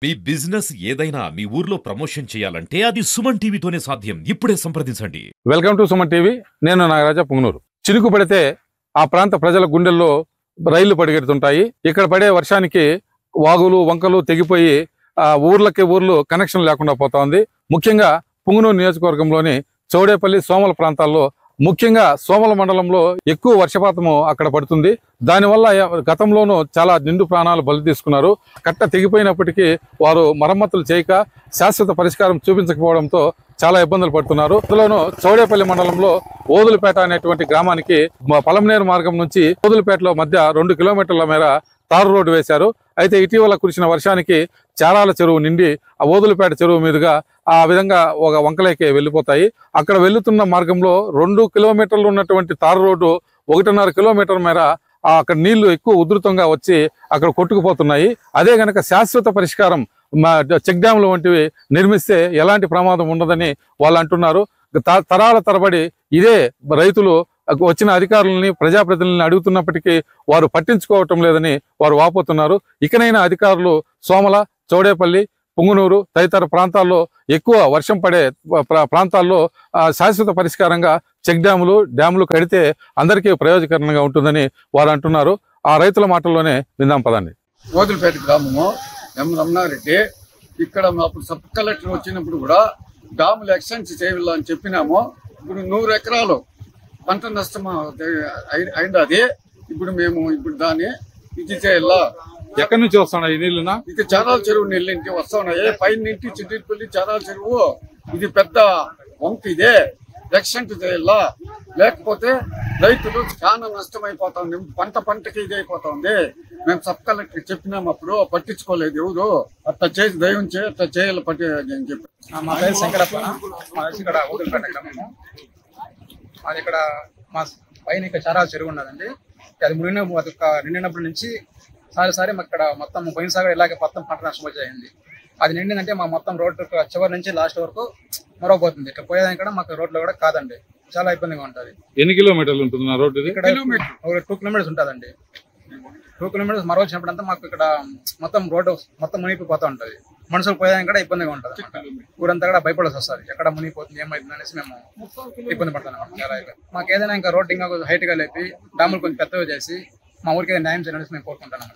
మీ business ఏదైనా మీ ఊర్లో promotion చేయాలంటే అది సుమన్ టీవీతోనే సాధ్యం. ఇప్పుడే సంప్రదించండి. Welcome to Suman TV. నేను నాగరాజ పుంగనూరు. చినుకు పడితే ఆ ప్రాంత ప్రజల గుండెల్లో రైళ్లు పరిగెడుతుంటాయి. ఇక్కడ పడే వర్షానికి వాగులు వంకలు తెగిపోయి ఊర్లు కనెక్షన్ లేకుండా పోతా ఉంది. ముఖ్యంగా పుంగనూరు నియోజకవర్గంలోని చౌడేపల్లి సోమల ప్రాంతాల్లో, ముఖ్యంగా సోమల మండలంలో ఎక్కువ వర్షపాతము అక్కడ పడుతుంది. దానివల్ల గతంలోనూ చాలా నిండు ప్రాణాలు బలి తీసుకున్నారు. కట్ట తెగిపోయినప్పటికీ వారు మరమ్మతులు చేయక శాశ్వత పరిష్కారం చూపించకపోవడంతో చాలా ఇబ్బందులు పడుతున్నారు. అందులోనూ చౌడేపల్లి మండలంలో ఓదులపేట అనేటువంటి గ్రామానికి పలమనేరు మార్గం నుంచి ఓదులపేటలో మధ్య 2 కిలోమీటర్ల మేర తారు రోడ్డు వేశారు. అయితే ఇటీవల కురిసిన వర్షానికి చారాల చెరువు నిండి ఆ ఓదులపేట చెరువు మీదుగా ఆ విధంగా ఒక వంకలేకే వెళ్ళిపోతాయి. అక్కడ వెళ్తున్న మార్గంలో 2 కిలోమీటర్లు ఉన్నటువంటి తారు రోడ్డు 1.5 కిలోమీటర్ మేర అక్కడ నీళ్లు ఎక్కువ ఉధృతంగా వచ్చి అక్కడ కొట్టుకుపోతున్నాయి. అదే గనక శాశ్వత పరిష్కారం చెక్ డ్యాంలు వంటివి నిర్మిస్తే ఎలాంటి ప్రమాదం ఉండదని వాళ్ళు అంటున్నారు. తరాల తరబడి ఇదే రైతులు వచ్చిన అధికారులని ప్రజాప్రతినిధులను అడుగుతున్నప్పటికీ వారు పట్టించుకోవటం లేదని వారు వాపోతున్నారు. ఇకనైనా అధికారులు సోమల, చౌడేపల్లి, పుంగనూరు తదితర ప్రాంతాల్లో ఎక్కువ వర్షం పడే ప్రాంతాల్లో శాశ్వత పరిష్కారంగా చెక్ డ్యాములు కడితే అందరికీ ప్రయోజకరంగా ఉంటుందని వారు అంటున్నారు. ఆ రైతుల మాటల్లోనే విందాం పదండి. ఓదులపేట గ్రామము ఎం రమణారెడ్డి. ఇక్కడ మాకు సబ్ కలెక్టర్ వచ్చినప్పుడు కూడా డాములు ఎక్స్టెన్స్ చేయాలని చెప్పినాము. ఇప్పుడు 100 ఎకరాలు పంట నష్టం అయింది. అది ఇప్పుడు దాన్ని ఇది చేయాలా. ఎక్కడి నుంచి వస్తున్నాయి ఈ నీళ్ళునా? ఇది చారాల చెరువు నీళ్ళు ఇంటి వస్తున్నాయి. పైన ఇంటి చిట్టిపల్లి చారాల చెరువు ఇది పెద్ద వంక. ఇదే ఎక్స్టెంట్ చేయాలా, లేకపోతే రైతులు చాలా నష్టం అయిపోతుంది. పంటకి ఇది అయిపోతుంది. మేము సబ్ కలెక్టర్ చెప్పినాము, అప్పుడు పట్టించుకోలేదు ఎవరు. అట్లా చేసి దయం అట్లా చేయాలి అని చెప్పి. మా పేరు శంకరప్ప. ఇక్కడ ఓదులపేట గ్రామము. అది ఇక్కడ మా పైన ఇక్కడ చారాల చెరువు ఉన్నదండి. అది నిండినప్పటి నుంచి సారి మాకు ఇక్కడ మొత్తం పోయినసారి ఇలాగే మొత్తం పంట నష్టం వచ్చేయండి. అది నిండిందంటే మా మొత్తం రోడ్డు చివరి నుంచి లాస్ట్ వరకు మరవబోతుంది. ఇట్లా పోయేదానికి కూడా మాకు రోడ్లు కూడా కాదండి, చాలా ఇబ్బందిగా ఉంటుంది. ఎన్ని కిలోమీటర్లు ఉంటుంది నా రోడ్డు? ఇక్కడ 2 కిలోమీటర్స్ ఉంటుందండి. 2 కిలోమీటర్స్ మరో వచ్చినప్పుడంతా మాకు ఇక్కడ మొత్తం రోడ్డు మొత్తం మునిగిపోతూ ఉంటుంది. మనుషులు పోయేదానికి కూడా ఇబ్బందిగా ఉంటుంది. ఊరంతా కూడా భయపడాల్సి వస్తుంది, ఎక్కడ మునిగిపోతుంది ఏమైతుంది అనేసి మేము ఇబ్బంది పడుతున్నాం చాలా. మాకు ఏదైనా ఇంకా రోడ్డు ఇంకా హైట్ గా లేపి డాములు కొంచెం పెద్దగా చేసి మా ఊరికి న్యాయం చేయాలనేసి మేము కోరుకుంటున్నాం.